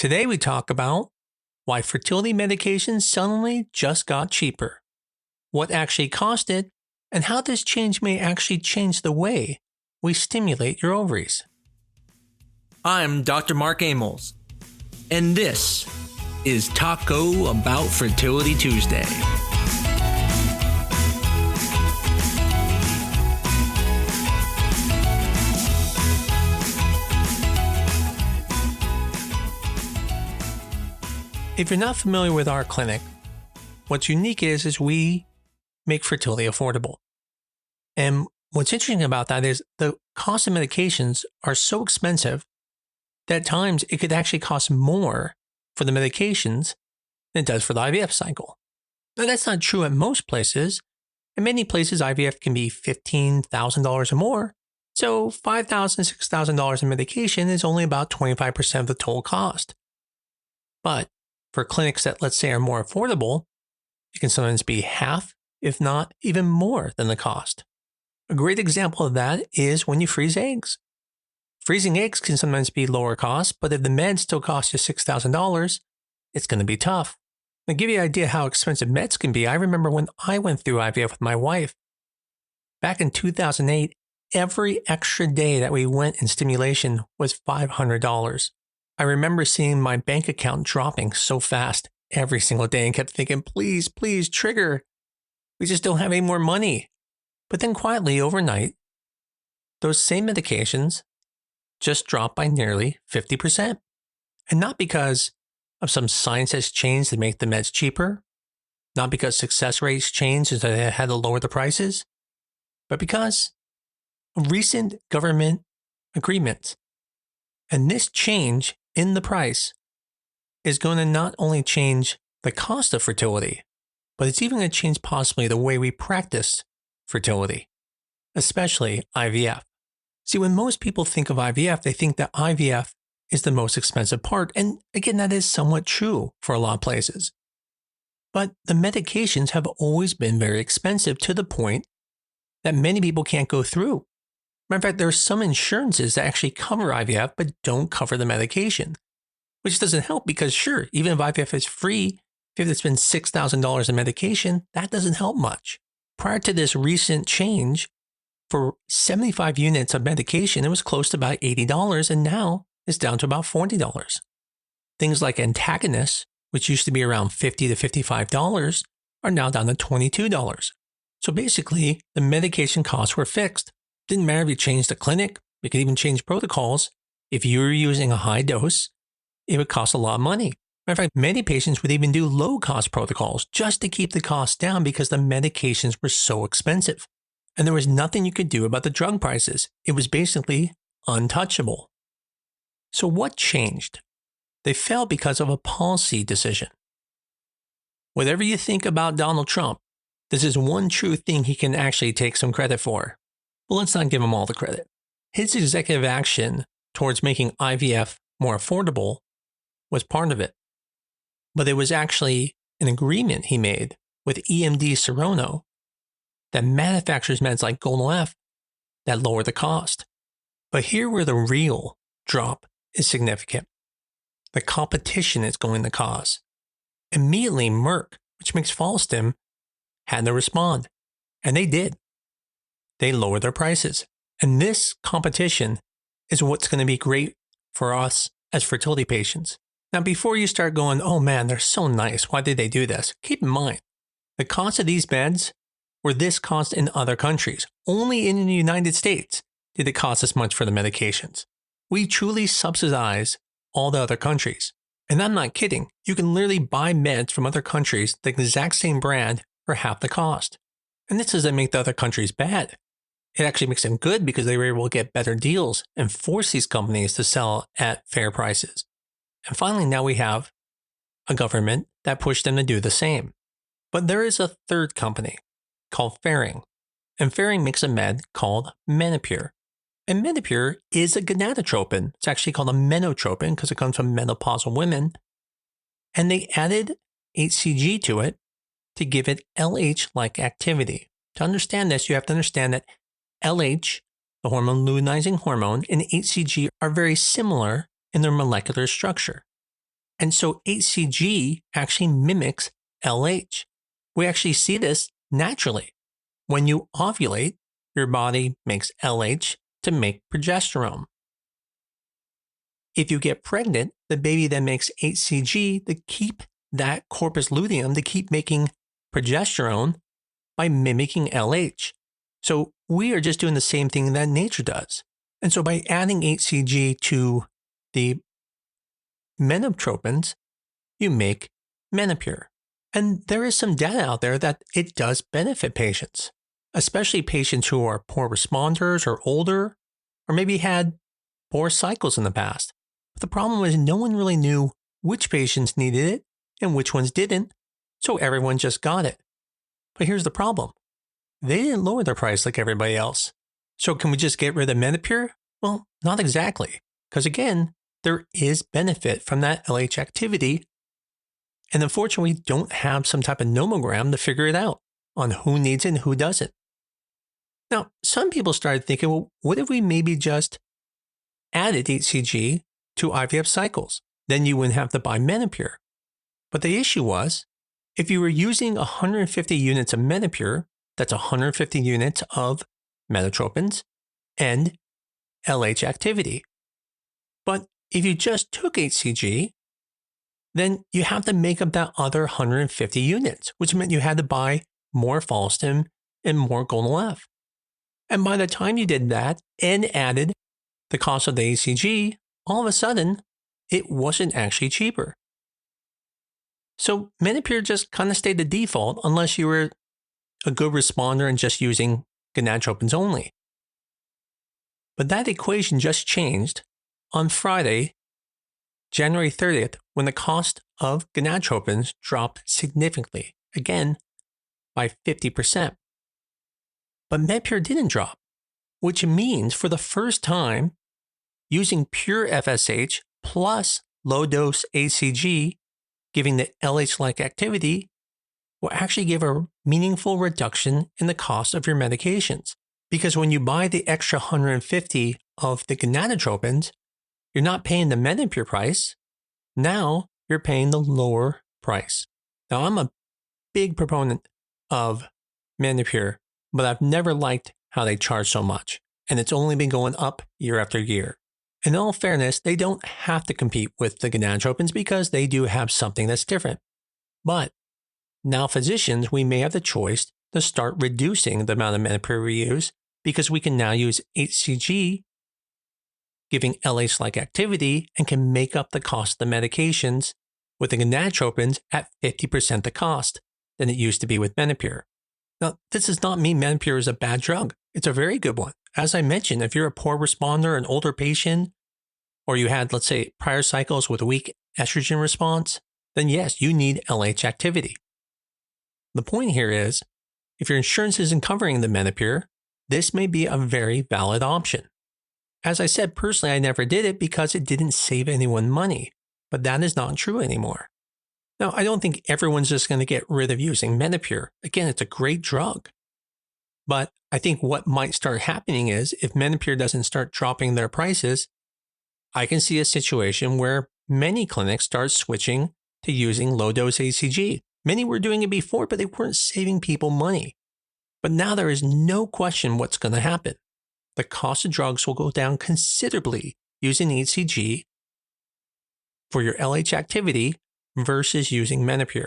Today we talk about why fertility medications suddenly just got cheaper, what actually cost it, and how this change may actually change the way we stimulate your ovaries. I'm Dr. Mark Amols, and this is Taco About Fertility Tuesday. If you're not familiar with our clinic, what's unique is we make fertility affordable. And what's interesting about that is the cost of medications are so expensive that at times it could actually cost more for the medications than it does for the IVF cycle. Now, that's not true at most places. In many places, IVF can be $15,000 or more. So $5,000, $6,000 in medication is only about 25% of the total cost. But for clinics that, let's say, are more affordable, it can sometimes be half, if not even more than the cost. A great example of that is when you freeze eggs. Freezing eggs can sometimes be lower cost, but if the meds still cost you $6,000, it's going to be tough. To give you an idea how expensive meds can be, I remember when I went through IVF with my wife. Back in 2008, every extra day that we went in stimulation was $500. I remember seeing my bank account dropping so fast every single day and kept thinking, please, please, trigger. We just don't have any more money. But then quietly overnight, those same medications just dropped by nearly 50%. And not because of some science has changed to make the meds cheaper, not because success rates changed and they had to lower the prices, but because of recent government agreements. And this change in the price is going to not only change the cost of fertility, but it's even going to change possibly the way we practice fertility, especially IVF. See, when most people think of IVF, they think that IVF is the most expensive part. And again, that is somewhat true for a lot of places. But the medications have always been very expensive to the point that many people can't go through. Matter of fact, there are some insurances that actually cover IVF but don't cover the medication, which doesn't help because sure, even if IVF is free, if it's been $6,000 in medication, that doesn't help much. Prior to this recent change, for 75 units of medication, it was close to about $80, and now it's down to about $40. Things like antagonists, which used to be around $50 to $55, are now down to $22. So basically, the medication costs were fixed. Didn't matter if you changed the clinic, you could even change protocols. If you were using a high dose, it would cost a lot of money. Matter of fact, many patients would even do low-cost protocols just to keep the costs down because the medications were so expensive. And there was nothing you could do about the drug prices. It was basically untouchable. So what changed? They fell because of a policy decision. Whatever you think about Donald Trump, this is one true thing he can actually take some credit for. Well, let's not give him all the credit. His executive action towards making IVF more affordable was part of it. But it was actually an agreement he made with EMD Serono that manufactures meds like Gonadotropin that lower the cost. But here where the real drop is significant. The competition it's going to cause. Immediately, Merck, which makes Follistim, had to respond. And they did. They lowered their prices. And this competition is what's going to be great for us as fertility patients. Now, before you start going, oh man, they're so nice. Why did they do this? Keep in mind, the cost of these meds were this cost in other countries. Only in the United States did it cost this much for the medications. We truly subsidize all the other countries. And I'm not kidding. You can literally buy meds from other countries, the exact same brand, for half the cost. And this doesn't make the other countries bad. It actually makes them good because they were able to get better deals and force these companies to sell at fair prices. And finally, now we have a government that pushed them to do the same. But there is a third company called Ferring. And Ferring makes a med called Menopur. And Menopur is a gonadotropin. It's actually called a menotropin because it comes from menopausal women. And they added HCG to it to give it LH-like activity. To understand this, you have to understand that LH, the hormone luteinizing hormone, and HCG are very similar in their molecular structure. And so HCG actually mimics LH. We actually see this naturally. When you ovulate, your body makes LH to make progesterone. If you get pregnant, the baby then makes HCG to keep that corpus luteum, to keep making progesterone by mimicking LH. So we are just doing the same thing that nature does. And so by adding HCG to the menotropins, you make Menopur. And there is some data out there that it does benefit patients, especially patients who are poor responders or older, or maybe had poor cycles in the past. But the problem was no one really knew which patients needed it and which ones didn't, so everyone just got it. But here's the problem. They didn't lower their price like everybody else. So can we just get rid of Menopur? Well, not exactly. Because again, there is benefit from that LH activity. And unfortunately, we don't have some type of nomogram to figure it out on who needs it and who doesn't. Now, some people started thinking, well, what if we maybe just added HCG to IVF cycles? Then you wouldn't have to buy Menopur. But the issue was, if you were using 150 units of Menopur, that's 150 units of menotropins and LH activity. But if you just took HCG, then you have to make up that other 150 units, which meant you had to buy more Folstim and more Gonal-F. And by the time you did that and added the cost of the HCG, all of a sudden, it wasn't actually cheaper. So Menopur just kind of stayed the default unless you were a good responder and just using gonadotropins only. But that equation just changed on Friday, January 30th, when the cost of gonadotropins dropped significantly, again, by 50%. But Menopur didn't drop, which means for the first time, using pure FSH plus low-dose HCG, giving the LH-like activity, will actually give a meaningful reduction in the cost of your medications. Because when you buy the extra 150 of the gonadotropins, you're not paying the Menopur price. Now you're paying the lower price. Now I'm a big proponent of Menopur, but I've never liked how they charge so much. And it's only been going up year after year. In all fairness, they don't have to compete with the gonadotropins because they do have something that's different. But now physicians, we may have the choice to start reducing the amount of Menopur we use because we can now use HCG, giving LH-like activity, and can make up the cost of the medications with the gonadotropins at 50% the cost than it used to be with Menopur. Now, this does not mean Menopur is a bad drug. It's a very good one. As I mentioned, if you're a poor responder, an older patient, or you had, let's say, prior cycles with a weak estrogen response, then yes, you need LH activity. The point here is, if your insurance isn't covering the Menopur, this may be a very valid option. As I said, personally, I never did it because it didn't save anyone money, but that is not true anymore. Now, I don't think everyone's just going to get rid of using Menopur. Again, it's a great drug. But I think what might start happening is if Menopur doesn't start dropping their prices, I can see a situation where many clinics start switching to using low-dose HCG. Many were doing it before, but they weren't saving people money. But now there is no question what's going to happen. The cost of drugs will go down considerably using HCG for your LH activity versus using Menopur.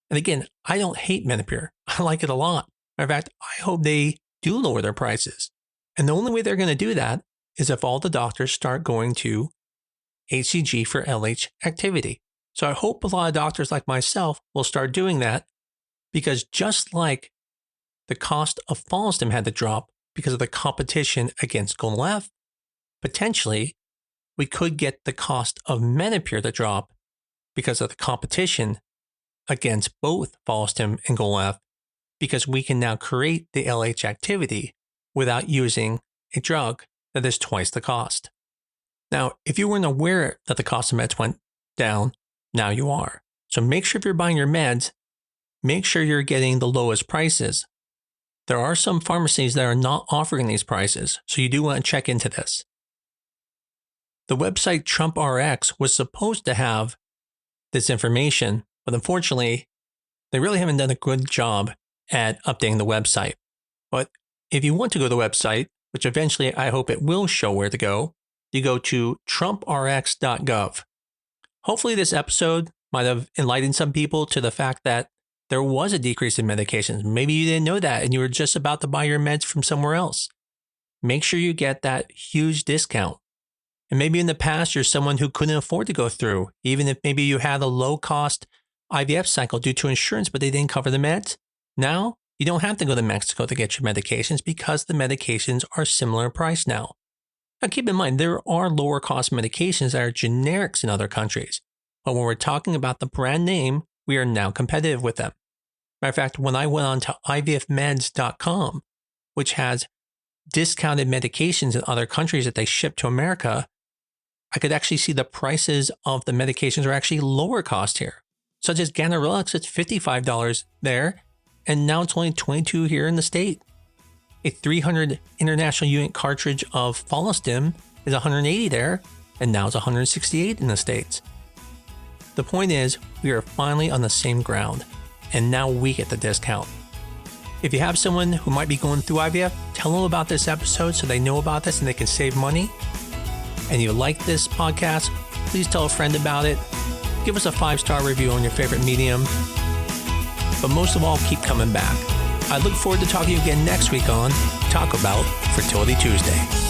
And again, I don't hate Menopur. I like it a lot. In fact, I hope they do lower their prices. And the only way they're going to do that is if all the doctors start going to HCG for LH activity. So I hope a lot of doctors like myself will start doing that because just like the cost of Folstim had to drop because of the competition against Gonal-F, potentially we could get the cost of Menopur to drop because of the competition against both Folstim and Gonal-F, because we can now create the LH activity without using a drug that is twice the cost. Now, if you weren't aware that the cost of meds went down, now you are. So make sure if you're buying your meds, make sure you're getting the lowest prices. There are some pharmacies that are not offering these prices, so you do want to check into this. The website TrumpRx was supposed to have this information, but unfortunately, they really haven't done a good job at updating the website. But if you want to go to the website, which eventually I hope it will show where to go, you go to trumprx.gov. Hopefully this episode might have enlightened some people to the fact that there was a decrease in medications. Maybe you didn't know that and you were just about to buy your meds from somewhere else. Make sure you get that huge discount. And maybe in the past, you're someone who couldn't afford to go through, even if maybe you had a low-cost IVF cycle due to insurance, but they didn't cover the meds. Now, you don't have to go to Mexico to get your medications because the medications are similar in price now. Now, keep in mind, there are lower-cost medications that are generics in other countries. But when we're talking about the brand name, we are now competitive with them. Matter of fact, when I went on to IVFmeds.com, which has discounted medications in other countries that they ship to America, I could actually see the prices of the medications are actually lower cost here. Such as Ganirelix, it's $55 there, and now it's only $22 here in the state. A 300 international unit cartridge of Follistim is $180 there, and now it's $168 in the States. The point is, we are finally on the same ground, and now we get the discount. If you have someone who might be going through IVF, tell them about this episode so they know about this and they can save money. And you like this podcast, please tell a friend about it. Give us a 5-star review on your favorite medium. But most of all, keep coming back. I look forward to talking to you again next week on Talk About Fertility Tuesday.